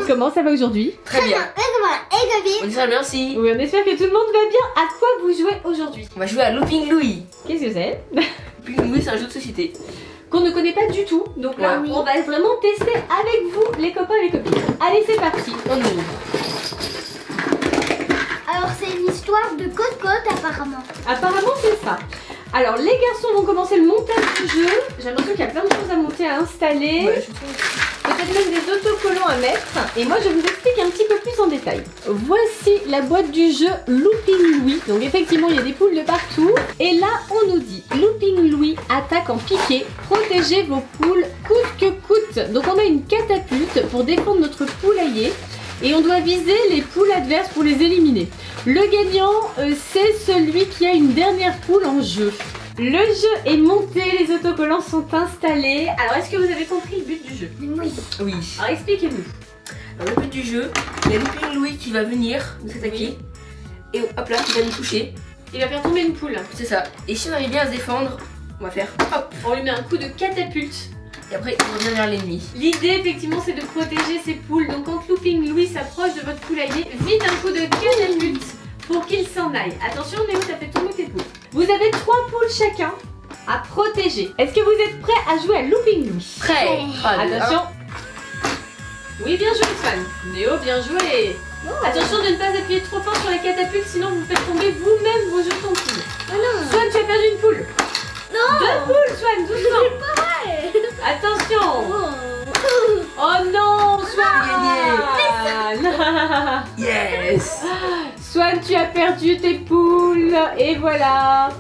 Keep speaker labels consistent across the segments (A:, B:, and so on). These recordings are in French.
A: comment ça va aujourd'hui?
B: Très bien.
C: Et
B: On dit très bien si.
A: Oui, on espère que tout le monde va bien. À quoi vous jouez aujourd'hui?
B: On va jouer à Looping Louis.
A: Qu'est-ce que c'est?
B: Looping Louis, c'est un jeu de société.
A: Qu'on ne connaît pas du tout. Donc là,
C: Oui.
A: on va vraiment tester avec vous, les copains et les copines. Allez, c'est parti.
B: On ouvre.
C: alors c'est une histoire de côte-côte apparemment.
A: Apparemment, c'est ça. Alors, les garçons vont commencer le montage du jeu. J'ai l'impression qu'il y a plein de choses à monter, à installer.
B: Ouais, je trouve.
A: Peut-être même des autocollants à mettre. Et moi, je vous explique un petit peu plus en détail. Voici la boîte du jeu Looping Louis. Donc, effectivement, il y a des poules de partout. Et là, on nous dit Looping Louis attaque en piqué. Protégez vos poules coûte que coûte. Donc, on a une catapulte pour défendre notre poulailler. Et on doit viser les poules adverses pour les éliminer. Le gagnant, c'est celui qui a une dernière poule en jeu. Le jeu est monté, les autocollants sont installés. Alors, est-ce que vous avez compris le but du jeu?
C: Oui.
B: Oui.
A: Alors, expliquez-nous.
B: Alors, le but du jeu, il y a Looping Louis qui va venir nous attaquer. Et hop là, qui va nous toucher.
A: Il va faire tomber une poule.
B: C'est ça. Et si on arrive bien à se défendre, on va faire hop.
A: On lui met un coup de catapulte.
B: Et après, on revient vers l'ennemi.
A: L'idée, effectivement, c'est de protéger ces poules. Donc, quand Looping Louis s'approche de votre poulailler, vite un coup de catapulte pour qu'il s'en aille. Attention, Néo, t'as fait tomber tes poules. Vous avez 3 poules chacun à protéger. Est-ce que vous êtes prêts à jouer à Looping Louis?
B: Prêt.
A: Attention. Oui, bien joué, Swan. Néo, bien joué. Attention de ne pas appuyer trop fort sur la catapulte, sinon vous faites tomber vous-même vos jetons de poules.
C: Oh non.
A: Swan, tu as perdu une poule.
C: Non.
A: 2 poules, Swan, doucement.
C: C'est pas vrai.
A: Attention.
C: Oh.
A: Oh non, Swan.
B: Yes.
A: Swan, tu as perdu tes poules. Et voilà.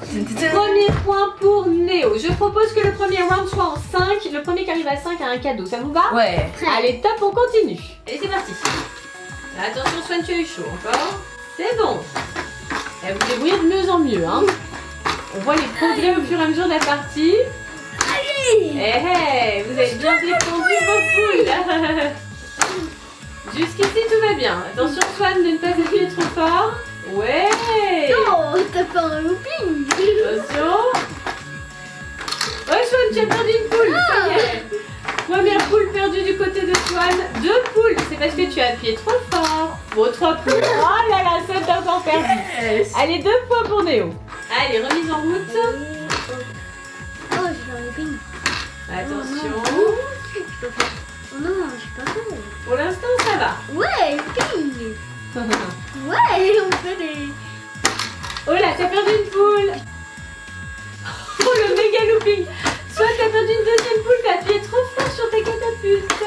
A: Premier point pour Néo. Je propose que le premier round soit en 5. Le premier qui arrive à 5 a un cadeau. Ça vous va?
B: Ouais.
A: Allez, top, on continue. Allez, c'est parti. Attention, Swan, tu as eu chaud encore. C'est bon. Et vous débrouillez de mieux en mieux. Hein. On voit les progrès au fur et à mesure de la partie. Eh, vous avez bien défendu vos poules. Jusqu'ici, tout va bien. Attention, Swan, de ne pas appuyer trop fort. Ouais.
C: Non, t'as fait un looping.
A: Attention. Ouais, Swan, tu as perdu une poule. Ça y est. Première poule perdue du côté de Swan. 2 poules. C'est parce que tu as appuyé trop fort. Bon, 3 poules. Oh là là, ça t'a encore perdu.
B: Yes.
A: Allez, 2 points pour Néo. Allez, remise en route.
C: Oh, j'ai fait un looping.
A: Attention.
C: Oh non, j'ai pas fait.
A: Pour l'instant, ça va.
C: Ouais, looping. Ouais, on fait des...
A: Oh là, t'as perdu une poule. Oh, le méga looping. Soit t'as perdu une deuxième poule, t'as appuyé trop fort sur ta catapulte.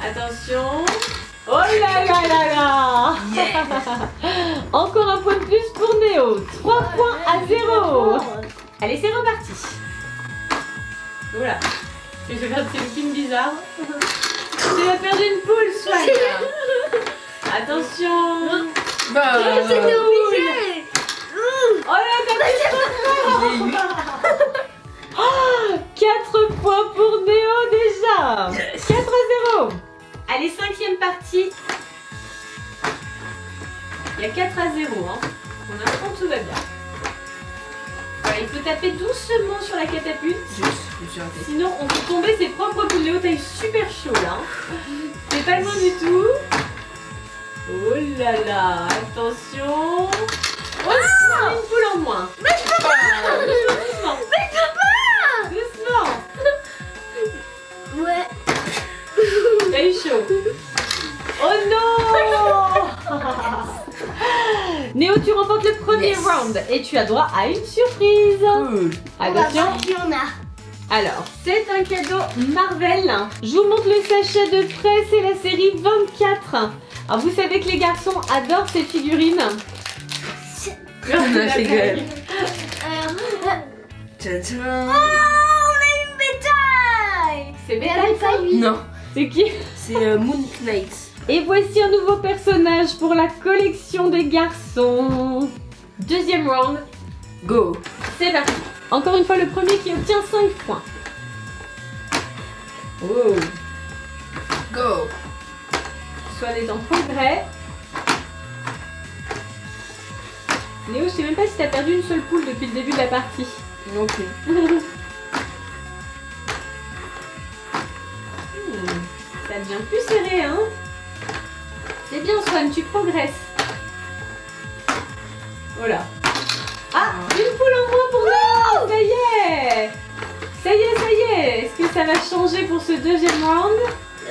A: Attention. Oh là là là là. Encore un point de plus pour Néo. 3 points à 0. Allez, c'est reparti. Voilà. Tu fais faire de ces loopings bizarres. Tu as perdu une poule, Swan. Attention.
B: Bah,
C: C'était obligé.
A: Oh là, t'as fait trop fort. Oh, 4 points pour Néo déjà.
B: Yes.
A: 4 à 0. Allez, 5e partie. Il y a 4 à 0. Hein. Pour l'instant, tout va bien. Voilà, il faut taper doucement sur la catapulte. Sinon, on peut tomber ses propres poules. Léo, t'as eu super chaud là. C'est pas loin du tout. Oh là là, attention. Oh, une poule en moins.
C: Mais je peux pas.
A: Doucement.
C: Mais je peux pas.
A: Doucement.
C: Ouais.
A: T'as eu chaud. Oh non. Néo, tu remportes le premier round et tu as droit à une surprise.
B: Cool.
A: Attention.
C: Il y en a.
A: Alors, c'est un cadeau Marvel. Je vous montre le sachet de près, c'est la série 24. Alors, vous savez que les garçons adorent ces figurines.
B: C'est gueule.
C: Oh, on a une bétail.
A: C'est
C: Mais
A: Bétail,
C: avec
A: ça?
C: pas lui.
B: Non,
A: C'est qui?
B: c'est Moon Knight.
A: Et voici un nouveau personnage pour la collection des garçons. Deuxième round,
B: Go.
A: c'est parti. Encore une fois, le premier qui obtient 5 points. Oh,
B: Go.
A: Swan est en progrès. Léo, je sais même pas si t'as perdu une seule poule depuis le début de la partie.
B: Non plus.
A: Ça devient plus serré, hein. C'est bien, Swan, tu progresses. Voilà. Ah, une poule en moins pour nous. Ça y est. Ça y est, ça y est. Est-ce que ça va changer pour ce deuxième round?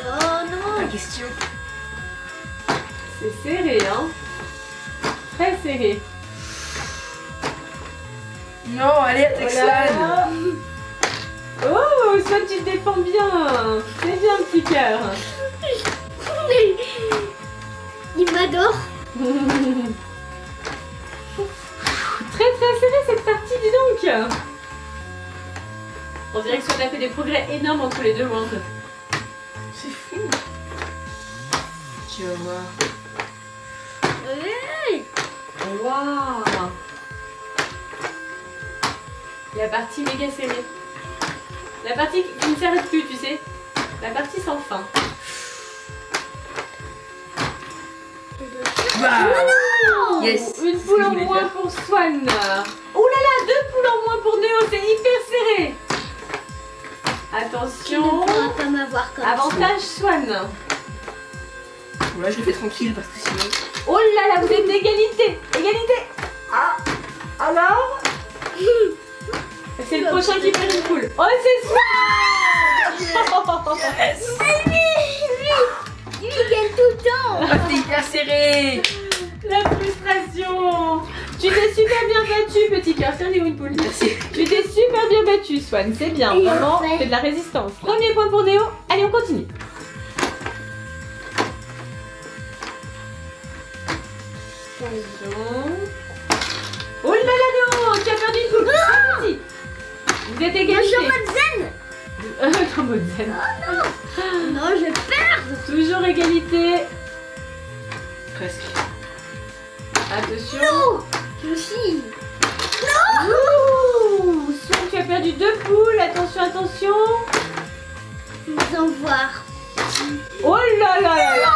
C: Oh non.
B: La question.
A: C'est serré, hein. Très serré.
B: Non, allez, attaque Swan.
A: Oh, Swan, tu te défends bien. C'est bien, petit cœur.
C: Il m'adore.
A: Très très serré cette partie, dis donc. On dirait que Swan a fait des progrès énormes entre les deux rounds.
B: C'est fou. Tu vas voir.
C: Ouais.
A: Waouh. La partie méga serrée. La partie qui ne s'arrête plus, tu sais. La partie sans fin.
B: Bah.
C: Non.
B: Yes.
A: Une
B: c'est ce
A: poule
B: que je
A: en
B: voulais
A: moins
B: faire.
A: pour Swan. Oh là là, 2 poules en moins pour Néo, c'est hyper serré.
C: Tu ne
A: Attention.
C: pourras pas m'avoir comme ça.
A: Avantage Swan.
B: Bon, là, je le fais tranquille parce que sinon.
A: Oh là là, vous êtes d'égalité. Égalité. Ah. Alors c'est le prochain qui perd une poule. Oh, c'est Swan.
B: Yes.
C: Lui, il gagne tout le temps.
B: Ah, c'est hyper serré.
A: La frustration. Tu t'es super bien battu, petit cœur. Tiens, Néo, une poule.
B: Merci.
A: Tu t'es super bien battu, Swan. C'est bien,
C: Et
A: vraiment,
C: après
A: c'est de la résistance. Premier point pour Néo. Allez, on continue. Attention. Oh là là, Néo, tu as perdu une poule. C'est parti. Vous êtes
C: Moi, je
A: égalité.
C: suis en mode zen.
A: En mode zen.
C: Non, je perds.
A: Toujours égalité.
B: Presque.
A: Attention.
C: Non. Je suis.
A: Ouh, Swan, tu as perdu 2 poules. Attention, attention.
C: Nous en voir.
A: Oh là là là là.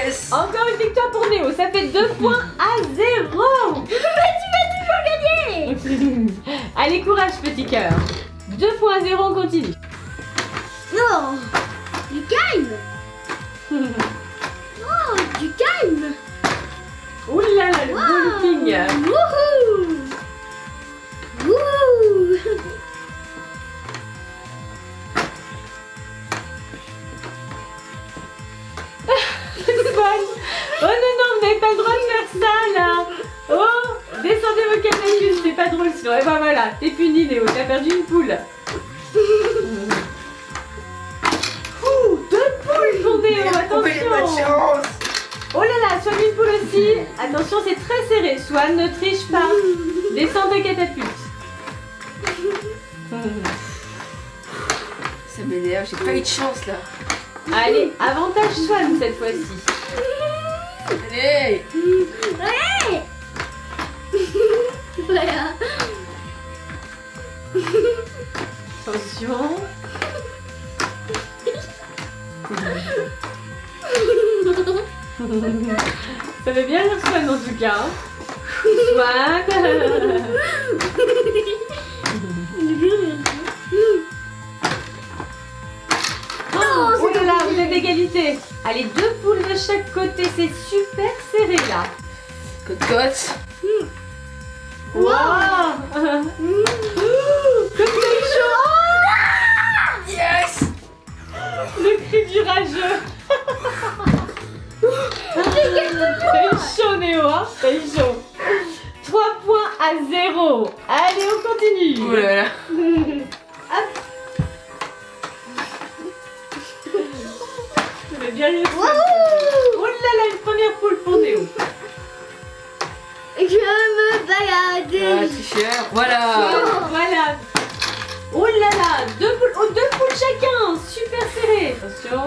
B: Yes.
A: Encore une victoire pour Néo. Ça fait 2 points à 0.
C: Mais tu vas toujours gagner.
A: Allez, courage, petit cœur. 2 points à 0, on continue.
C: Non. Du calme. Oh, du calme.
A: Ouh là là, le beau looking.
C: Wouhou. Wouhou.
A: Swan. Oh non, non, vous n'avez pas le droit de faire ça, là. Oh, descendez vos canailles, c'est pas drôle sinon. Et ben voilà, t'es puni, Néo, t'as perdu une poule. Ouh, 2 poules pour Néo,
B: On fait pas de
A: attention.
B: chance.
A: Oh là là, Swan une poule aussi. Attention, c'est très serré. Swan, ne triche pas. Descends ta catapulte.
B: Ça m'énerve, j'ai pas eu de chance là.
A: Allez, avantage Swan cette fois-ci.
B: Allez.
C: Ouais. Voilà.
A: Attention. Ça fait bien rire Swan en tout cas. Swan. Oh là là, vous êtes d'égalité. Allez, 2 poules de chaque côté, c'est super serré là.
B: Côte-côte.
A: Waouh. Comme c'est chaud.
B: Yes.
A: Le cri du rageux. T'as eu chaud Néo, hein. T'as eu chaud. 3 points à 0. Allez, on continue.
B: Oh là là.
A: Hop. Ça fait bien rire. Oh là là, une première poule pour Néo.
C: Je me
B: Ah,
C: balade.
B: tricheur. Voilà.
A: Voilà. Oh là là, 2 poules, oh, 2 poules chacun. Super serré. Attention.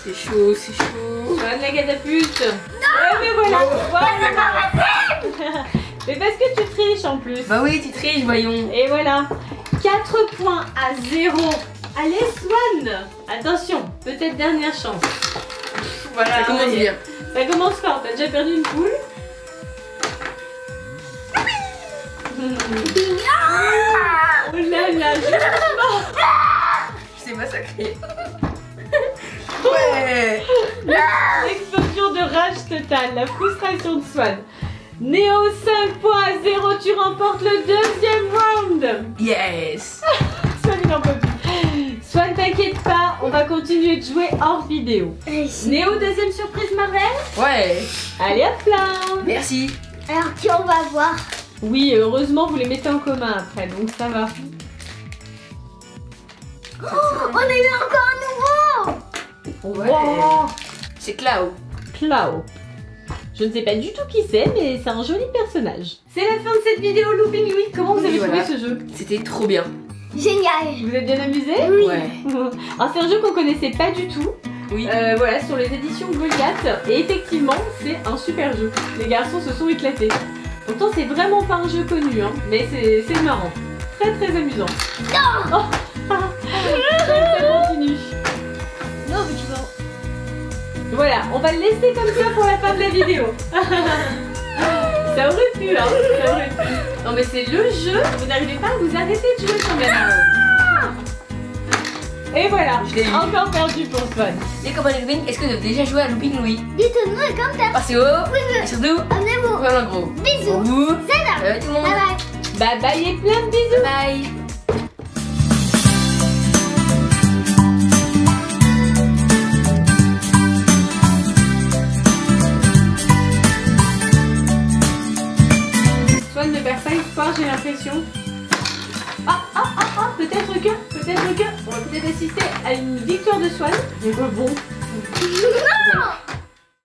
B: C'est chaud, c'est chaud.
A: Swan la catapulte. Ouais, mais voilà. Voilà. Mais parce que tu triches en plus.
B: Bah oui, tu triches, voyons.
A: Et voilà. 4 points à 0. Allez Swan. Attention, peut-être dernière chance. Voilà.
B: Ça commence bien.
A: Ça commence fort. T'as déjà perdu une poule. Oh là là,
B: C'est massacré. Ouais.
A: Explosion de rage totale, la frustration de Swan. Néo 5 points à 0, tu remportes le deuxième round.
B: Yes.
A: Swan il en peut plus. Swan t'inquiète pas, on va continuer de jouer hors vidéo. Néo, deuxième surprise Marvel.
B: Ouais.
A: Allez hop là.
B: Merci.
C: Alors qui on va voir?
A: Oui, heureusement vous les mettez en commun après, donc ça va.
C: On a eu encore un nouveau.
B: Ouais.
A: Wow.
B: C'est Clau.
A: Clau. Je ne sais pas du tout qui c'est, mais c'est un joli personnage. C'est la fin de cette vidéo Looping Louis. Comment vous avez
B: Voilà.
A: trouvé ce jeu?
B: C'était trop bien.
C: Génial.
A: Vous êtes bien amusé?
C: Oui.
B: Ouais.
A: Alors c'est un jeu qu'on connaissait pas du tout.
B: Oui.
A: Voilà, sur les éditions Goliath. Et effectivement, c'est un super jeu. Les garçons se sont éclatés. Pourtant, c'est vraiment pas un jeu connu, hein, mais c'est marrant. Très très amusant.
C: Non.
A: Oh. Ça continue.
C: Non, mais tu vas.
A: Voilà, on va le laisser comme ça pour la fin de la vidéo. Ça aurait pu, hein. Ça aurait pu. Non, mais c'est le jeu. Vous n'arrivez pas à vous arrêter de jouer quand même. Et voilà,
B: Je l'ai eu.
A: encore perdu pour Swan.
B: Les copains de Looping, est-ce que vous avez déjà joué à Looping Louis?
C: Dites-nous les commentaires.
B: Passez haut. Et surtout,
C: Abonnez-vous.
B: vraiment gros.
C: Bisous.
B: Pour vous.
C: C'est là.
B: Tout le monde.
C: Bye bye.
A: Bye bye et plein de bisous.
B: Bye.
A: Swan ne perd pas espoir, j'ai l'impression. Peut-être que on va peut-être assister à une victoire de Swan. Mais bon.
C: Non.